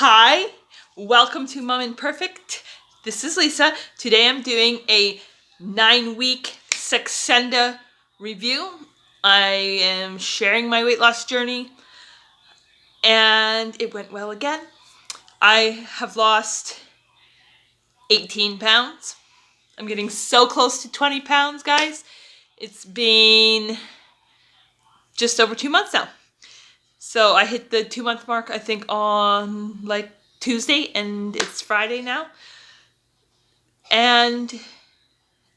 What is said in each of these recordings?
Hi, welcome to Mom and Perfect. This is Lisa. Today I'm doing a 9-week Saxenda review. I am sharing my weight loss journey and it went well again. I have lost 18 pounds. I'm getting so close to 20 pounds, guys. It's been just over 2 months now. So I hit the 2-month mark, I think, on like Tuesday, and it's Friday now. And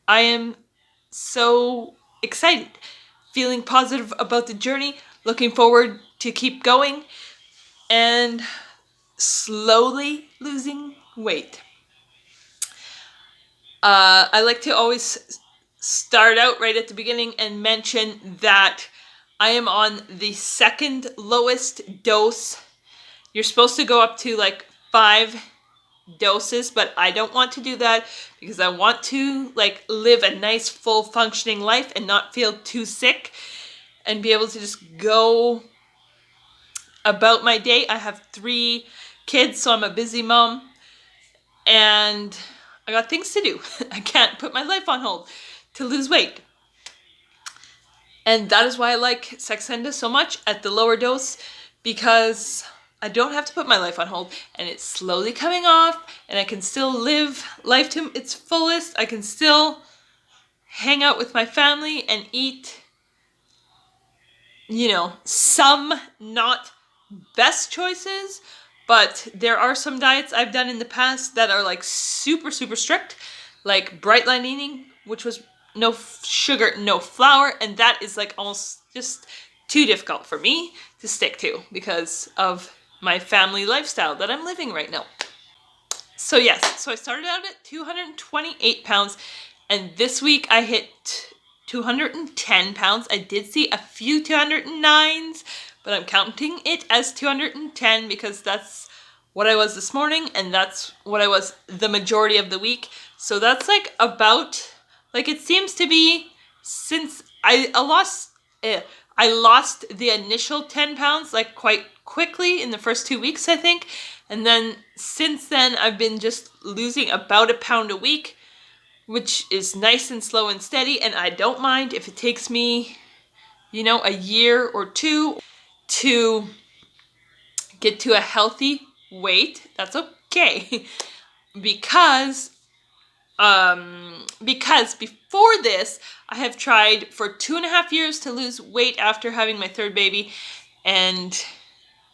I am so excited, feeling positive about the journey, looking forward to keep going, and slowly losing weight. I like to always start out right at the beginning and mention that I am on the second lowest dose. You're supposed to go up to like 5 doses, but I don't want to do that because I want to like live a nice full functioning life and not feel too sick and be able to just go about my day. I have 3 kids, so I'm a busy mom and I got things to do. I can't put my life on hold to lose weight. And that is why I like Saxenda so much at the lower dose, because I don't have to put my life on hold and it's slowly coming off and I can still live life to its fullest. I can still hang out with my family and eat, some not best choices, but there are some diets I've done in the past that are like super, super strict, like bright line eating, which was no sugar, no flour, and that is like almost just too difficult for me to stick to because of my family lifestyle that I'm living right now. So yes, so I started out at 228 pounds, and this week I hit 210 pounds. I did see a few 209s, but I'm counting it as 210 because that's what I was this morning, and that's what I was the majority of the week. So that's like about, like it seems to be, since I lost the initial 10 pounds like quite quickly in the first 2 weeks, I think. And then since then, I've been just losing about a pound a week, which is nice and slow and steady. And I don't mind if it takes me, a year or 2 to get to a healthy weight. That's okay. because before this, I have tried for 2.5 years to lose weight after having my 3rd baby, and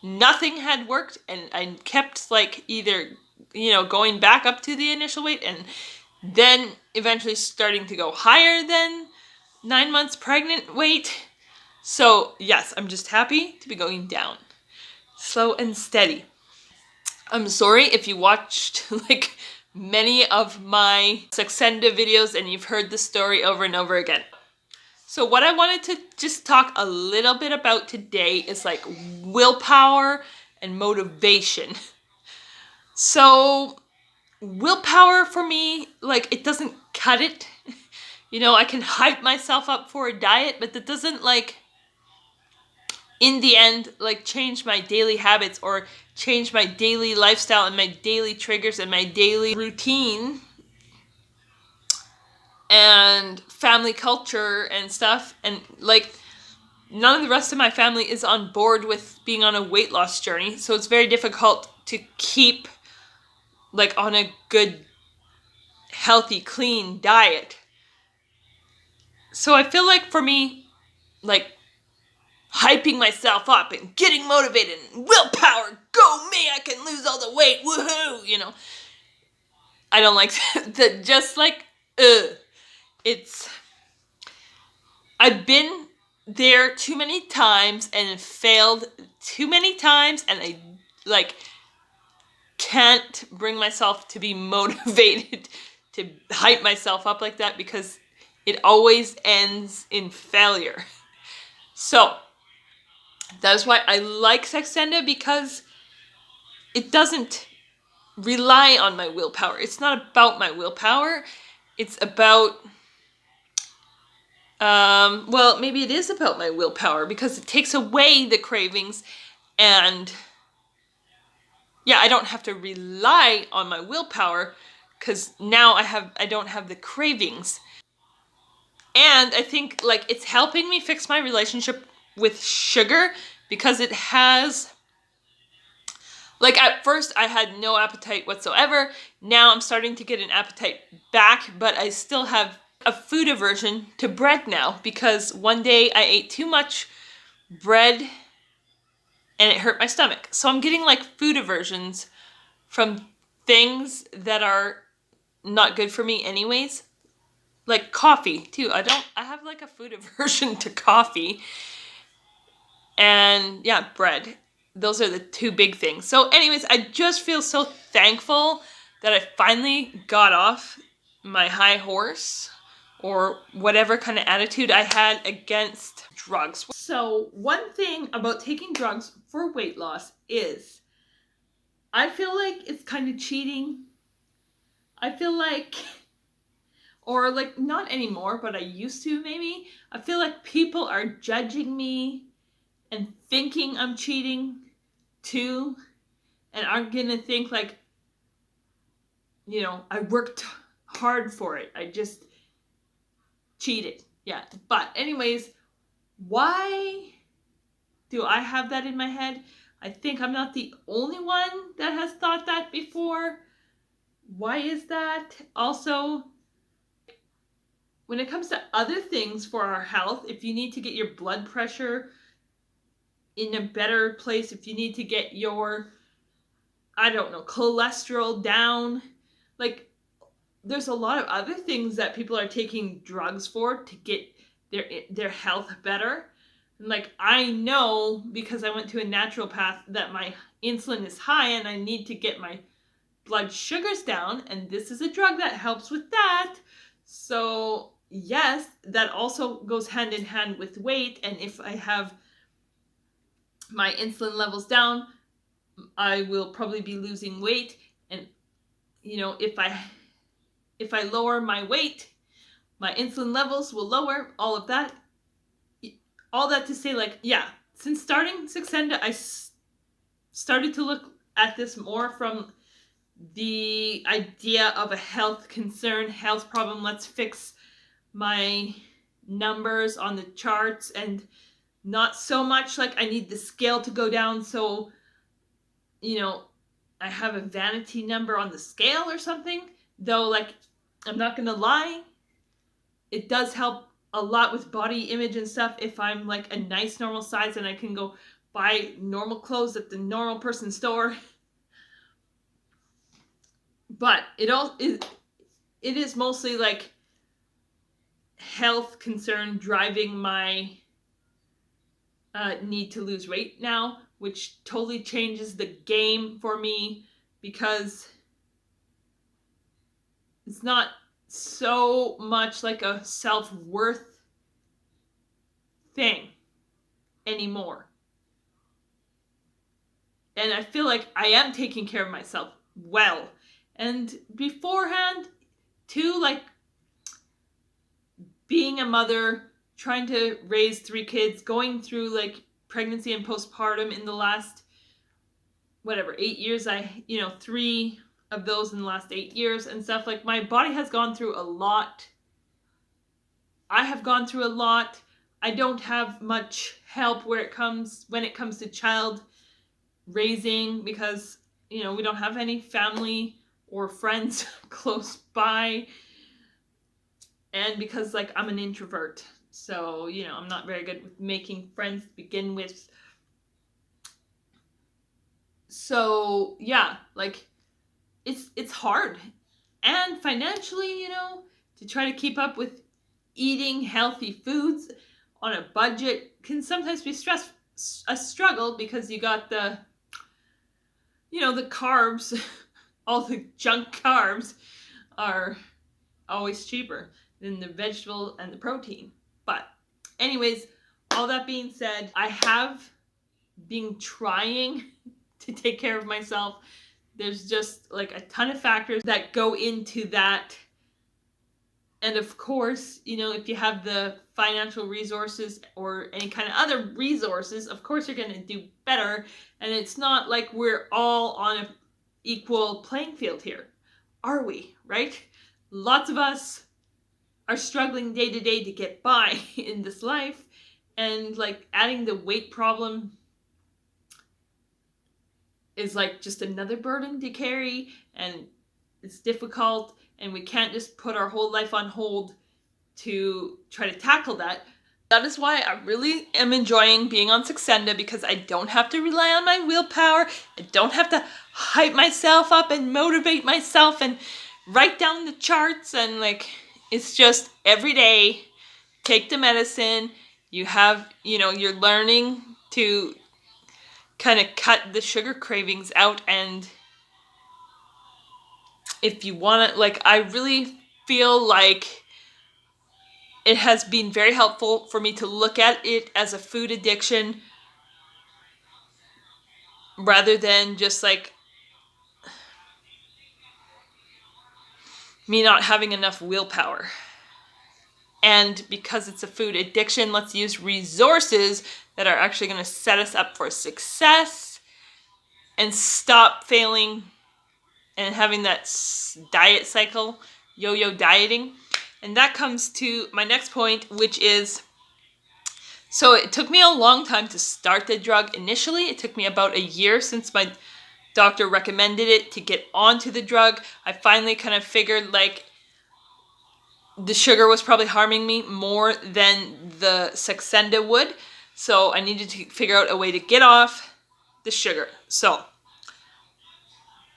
nothing had worked, and I kept like either, going back up to the initial weight and then eventually starting to go higher than 9 months pregnant weight. So yes, I'm just happy to be going down, slow and steady. I'm sorry if you watched like many of my Saxenda videos and you've heard the story over and over again. So what I wanted to just talk a little bit about today is like willpower and motivation. So willpower for me, like it doesn't cut it. I can hype myself up for a diet, but that doesn't like, in the end, like change my daily habits or change my daily lifestyle and my daily triggers and my daily routine and family culture and stuff. And like none of the rest of my family is on board with being on a weight loss journey. So it's very difficult to keep like on a good, healthy, clean diet. So I feel like for me, like hyping myself up and getting motivated and willpower, go me, I can lose all the weight, woohoo, I don't like that. Just like, I've been there too many times and failed too many times, and I like can't bring myself to be motivated to hype myself up like that because it always ends in failure. So that is why I like Saxenda, because it doesn't rely on my willpower. It's not about my willpower. It's about, well, maybe it is about my willpower because it takes away the cravings and yeah, I don't have to rely on my willpower because now I don't have the cravings. And I think like it's helping me fix my relationship with sugar because it has, like, at first I had no appetite whatsoever. Now I'm starting to get an appetite back, but I still have a food aversion to bread now because one day I ate too much bread and it hurt my stomach. So I'm getting like food aversions from things that are not good for me anyways. Like coffee too. I have like a food aversion to coffee. And yeah, bread. Those are the two big things. So anyways, I just feel so thankful that I finally got off my high horse or whatever kind of attitude I had against drugs. So one thing about taking drugs for weight loss is I feel like it's kind of cheating. I feel like, or like not anymore, but I used to maybe. I feel like people are judging me and thinking I'm cheating too, and aren't gonna think like, I worked hard for it. I just cheated. Yeah. But anyways, why do I have that in my head? I think I'm not the only one that has thought that before. Why is that? Also, when it comes to other things for our health, if you need to get your blood pressure in a better place, if you need to get your, I don't know, cholesterol down, like, there's a lot of other things that people are taking drugs for to get their health better. And like, I know because I went to a naturopath that my insulin is high and I need to get my blood sugars down, and this is a drug that helps with that. So yes, that also goes hand in hand with weight, and if I have my insulin levels down, I will probably be losing weight. And if I lower my weight, my insulin levels will lower. All that to say, like, yeah, since starting Saxenda, I started to look at this more from the idea of a health concern, health problem. Let's fix my numbers on the charts, and not so much like I need the scale to go down so I have a vanity number on the scale or something. Though, like, I'm not gonna lie, it does help a lot with body image and stuff if I'm like a nice normal size and I can go buy normal clothes at the normal person store. But it is mostly like health concern driving my need to lose weight now, which totally changes the game for me because it's not so much like a self-worth thing anymore. And I feel like I am taking care of myself well. And beforehand, too, like, being a mother, trying to raise 3 kids, going through like pregnancy and postpartum in the last, 8 years, 3 of those in the last 8 years and stuff. Like, my body has gone through a lot. I have gone through a lot. I don't have much help when it comes to child raising because, we don't have any family or friends close by. And because, like, I'm an introvert. So, I'm not very good with making friends to begin with. So, yeah, like, it's hard. And financially, to try to keep up with eating healthy foods on a budget can sometimes be a struggle because you got the carbs, all the junk carbs are always cheaper than the vegetable and the protein. But anyways, all that being said, I have been trying to take care of myself. There's just like a ton of factors that go into that And of course, if you have the financial resources or any kind of other resources, of course you're going to do better. And it's not like we're all on an equal playing field here, are we? Right? Lots of us are struggling day to day to get by in this life. And like adding the weight problem is like just another burden to carry, and it's difficult, and we can't just put our whole life on hold to try to tackle that. That is why I really am enjoying being on Saxenda, because I don't have to rely on my willpower. I don't have to hype myself up and motivate myself and write down the charts, and like it's just every day take the medicine. You have, you're learning to kind of cut the sugar cravings out, and if you want to, like, I really feel like it has been very helpful for me to look at it as a food addiction rather than just like me not having enough willpower. And because it's a food addiction, let's use resources that are actually going to set us up for success and stop failing and having that diet cycle, yo-yo dieting. And that comes to my next point, which is, so it took me a long time to start the drug initially. It took me about a year since my doctor recommended it to get onto the drug. I finally kind of figured like the sugar was probably harming me more than the Saxenda would. So I needed to figure out a way to get off the sugar. So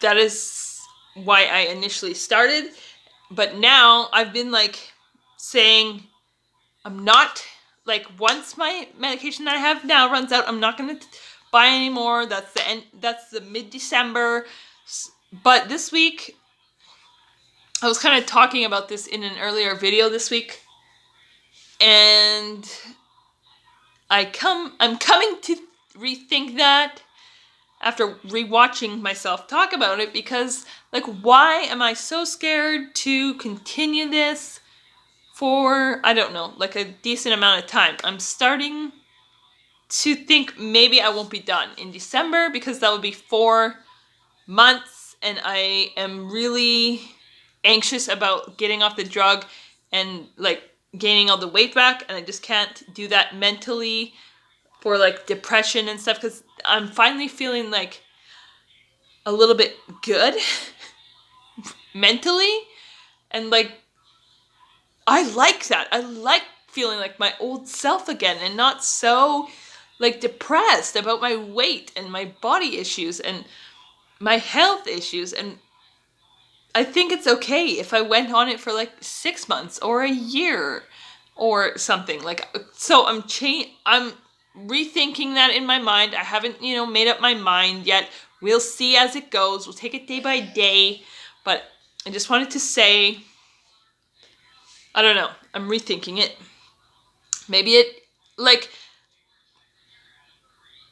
that is why I initially started. But now I've been like saying I'm not, like, once my medication that I have now runs out, I'm not going to buy anymore. That's the end. That's the mid-December. But this week, I was kind of talking about this in an earlier video this week, and I'm coming to rethink that after rewatching myself talk about it, because like, why am I so scared to continue this for, I don't know, like a decent amount of time? I'm starting to think maybe I won't be done in December, because that would be 4 months, and I am really anxious about getting off the drug and like gaining all the weight back, and I just can't do that mentally for like depression and stuff, because I'm finally feeling like a little bit good mentally, and like I like that. I like feeling like my old self again and not so like depressed about my weight and my body issues and my health issues. And I think it's okay if I went on it for like 6 months or a year or something. Like, so I'm rethinking that in my mind. I haven't, made up my mind yet. We'll see as it goes. We'll take it day by day. But I just wanted to say, I don't know, I'm rethinking it. Maybe it, like,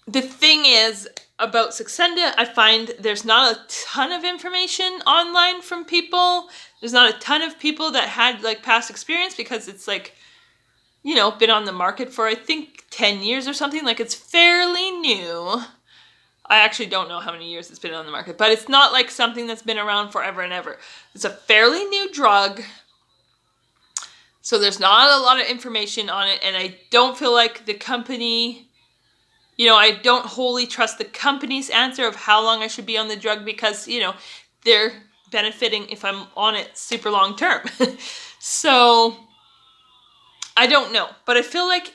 the thing is about Saxenda, I find there's not a ton of information online from people. There's not a ton of people that had like past experience, because it's like, been on the market for I think 10 years or something. Like, it's fairly new. I actually don't know how many years it's been on the market, but it's not like something that's been around forever and ever. It's a fairly new drug. So there's not a lot of information on it, and I don't feel like the company, I don't wholly trust the company's answer of how long I should be on the drug, because, they're benefiting if I'm on it super long term. So I don't know, but I feel like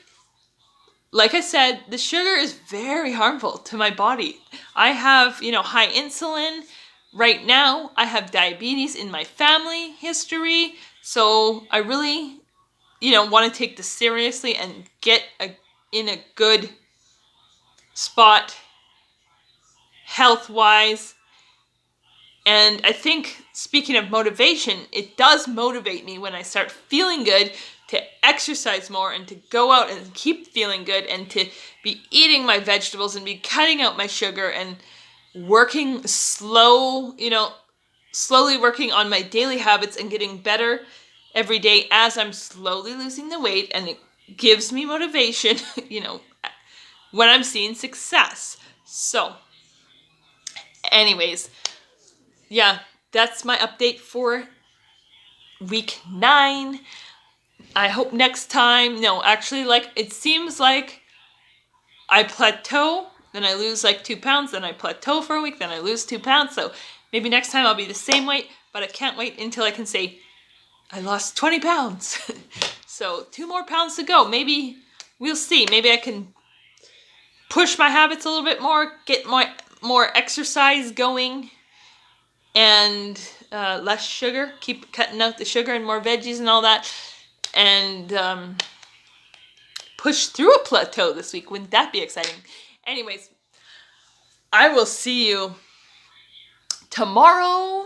I said, the sugar is very harmful to my body. I have, high insulin. Right now, I have diabetes in my family history. So I really, want to take this seriously and get in a good spot health-wise. And I think, speaking of motivation, it does motivate me when I start feeling good to exercise more and to go out and keep feeling good and to be eating my vegetables and be cutting out my sugar and working slowly working on my daily habits and getting better every day as I'm slowly losing the weight, and it gives me motivation, when I'm seeing success. So, anyways, yeah, that's my update for week 9. I hope next time, no, actually, like, it seems like I plateau, then I lose like 2 pounds, then I plateau for a week, then I lose 2 pounds. So maybe next time I'll be the same weight, but I can't wait until I can say, I lost 20 pounds. So 2 more pounds to go. Maybe we'll see. Maybe I can push my habits a little bit more, get more exercise going, and less sugar. Keep cutting out the sugar and more veggies and all that. And push through a plateau this week. Wouldn't that be exciting? Anyways, I will see you tomorrow.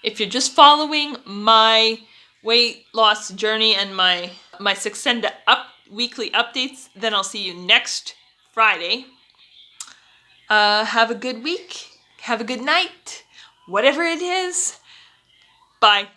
If you're just following my weight loss journey and my Saxenda weekly updates, then I'll see you next Friday. Have a good week. Have a good night. Whatever it is. Bye.